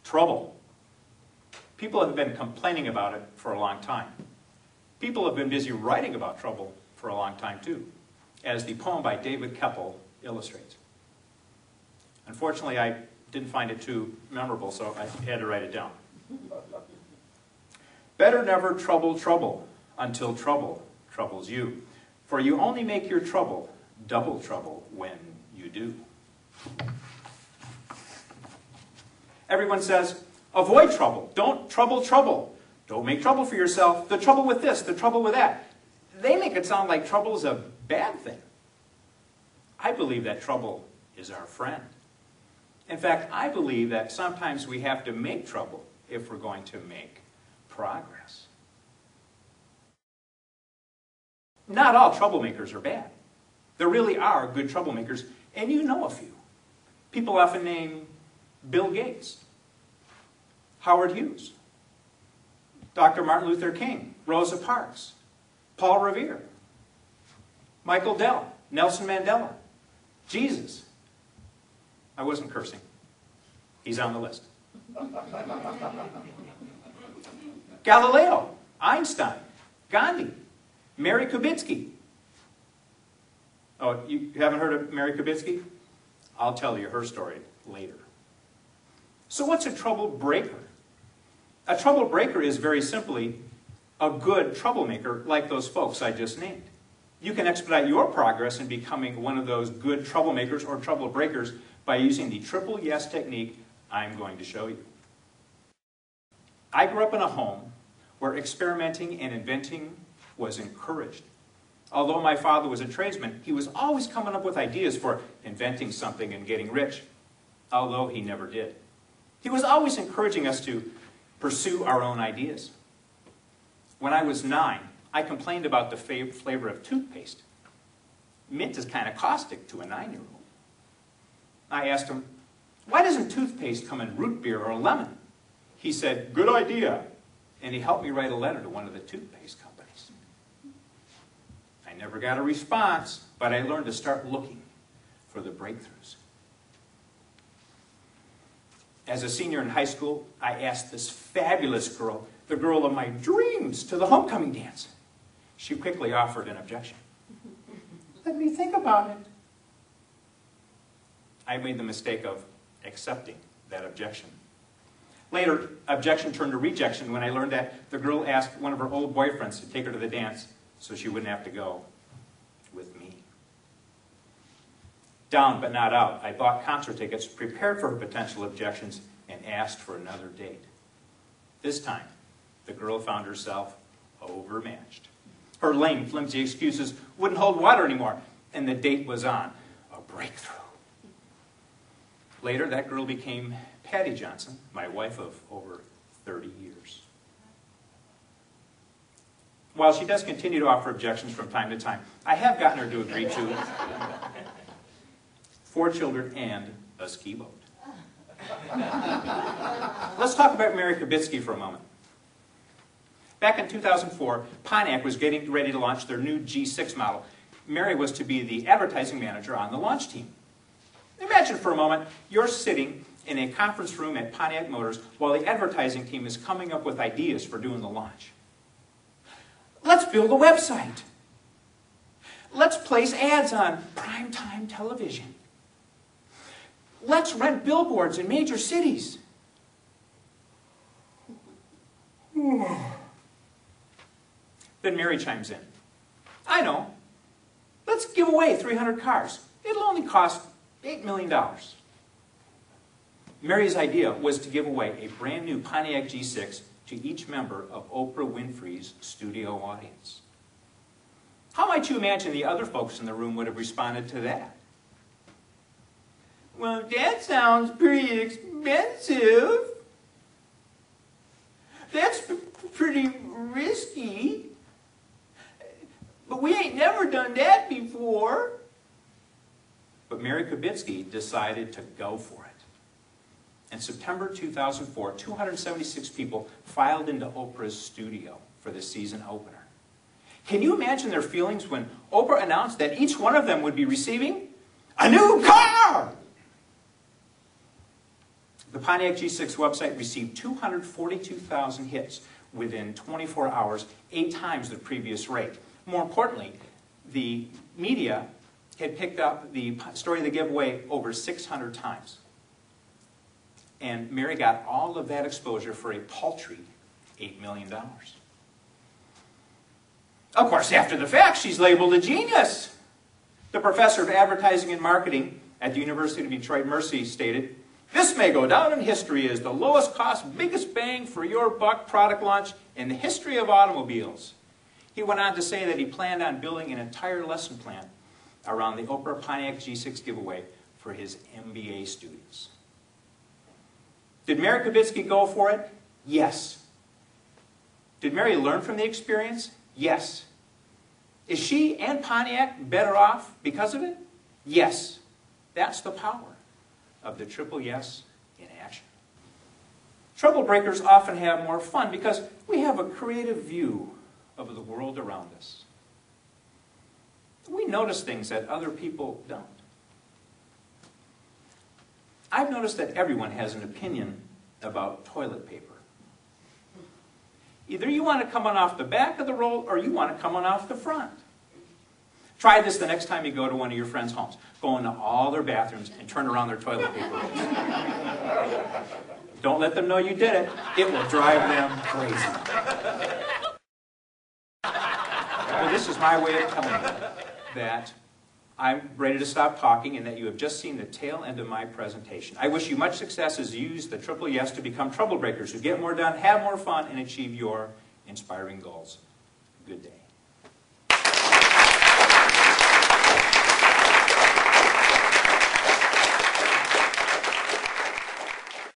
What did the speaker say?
Trouble. People have been complaining about it for a long time. People have been busy writing about trouble for a long time too, as the poem by David Keppel illustrates. Unfortunately, I didn't find it too memorable, so I had to write it down. Better never trouble trouble until trouble troubles you, for you only make your trouble double trouble when you do. Everyone says, avoid trouble. Don't trouble trouble. Don't make trouble for yourself. The trouble with this, the trouble with that. They make it sound like trouble is a bad thing. I believe that trouble is our friend. In fact, I believe that sometimes we have to make trouble if we're going to make progress. Not all troublemakers are bad. There really are good troublemakers, and you know a few. People often name Bill Gates, Howard Hughes, Dr. Martin Luther King, Rosa Parks, Paul Revere, Michael Dell, Nelson Mandela, Jesus. I wasn't cursing. He's on the list. Galileo, Einstein, Gandhi, Mary Kubitsky. Oh, you haven't heard of Mary Kubitsky? I'll tell you her story later. So what's a trouble breaker? A trouble breaker is very simply a good troublemaker like those folks I just named. You can expedite your progress in becoming one of those good troublemakers or trouble breakers by using the triple yes technique I'm going to show you. I grew up in a home where experimenting and inventing was encouraged. Although my father was a tradesman, he was always coming up with ideas for inventing something and getting rich, although he never did. He was always encouraging us to pursue our own ideas. When I was 9, I complained about the flavor of toothpaste. Mint is kind of caustic to a 9-year-old. I asked him, why doesn't toothpaste come in root beer or lemon? He said, good idea. And he helped me write a letter to one of the toothpaste companies. I never got a response, but I learned to start looking for the breakthroughs. As a senior in high school, I asked this fabulous girl, the girl of my dreams, to the homecoming dance. She quickly offered an objection. Let me think about it. I made the mistake of accepting that objection. Later, objection turned to rejection when I learned that the girl asked one of her old boyfriends to take her to the dance so she wouldn't have to go with me. Down but not out, I bought concert tickets, prepared for her potential objections, and asked for another date. This time, the girl found herself overmatched. Her lame, flimsy excuses wouldn't hold water anymore, and the date was on. A breakthrough. Later, that girl became Patty Johnson, my wife of over 30 years. While she does continue to offer objections from time to time, I have gotten her to agree to 4 children and a ski boat. Let's talk about Mary Kubitsky for a moment. Back in 2004, Pontiac was getting ready to launch their new G6 model. Mary was to be the advertising manager on the launch team. Imagine for a moment, you're sitting in a conference room at Pontiac Motors while the advertising team is coming up with ideas for doing the launch. Let's build a website. Let's place ads on primetime television. Let's rent billboards in major cities. Then Mary chimes in. I know. Let's give away 300 cars. It'll only cost $8 million. Mary's idea was to give away a brand new Pontiac G6 to each member of Oprah Winfrey's studio audience. How might you imagine the other folks in the room would have responded to that? Well, that sounds pretty expensive. That's pretty risky. But we ain't never done that before. But Mary Kubitsky decided to go for it. In September 2004, 276 people filed into Oprah's studio for the season opener. Can you imagine their feelings when Oprah announced that each one of them would be receiving a new car? The Pontiac G6 website received 242,000 hits within 24 hours, 8 times the previous rate. More importantly, the media had picked up the story of the giveaway over 600 times. And Mary got all of that exposure for a paltry $8 million. Of course, after the fact, she's labeled a genius. The professor of advertising and marketing at the University of Detroit Mercy stated, "This may go down in history as the lowest cost, biggest bang for your buck product launch in the history of automobiles." He went on to say that he planned on building an entire lesson plan around the Oprah Pontiac G6 giveaway for his MBA students. Did Mary Kibitsky go for it? Yes. Did Mary learn from the experience? Yes. Is she and Pontiac better off because of it? Yes. That's the power of the triple yes in action. Troublebreakers often have more fun because we have a creative view of the world around us. We notice things that other people don't. I've noticed that everyone has an opinion about toilet paper. Either you want it coming off the back of the roll or you want it coming off the front. Try this the next time you go to one of your friends' homes. Go into all their bathrooms and turn around their toilet paper rolls. Don't let them know you did it. It will drive them crazy. Well, this is my way of telling you that I'm ready to stop talking and that you have just seen the tail end of my presentation. I wish you much success as you use the triple yes to become troublebreakers who get more done, have more fun, and achieve your inspiring goals. Good day.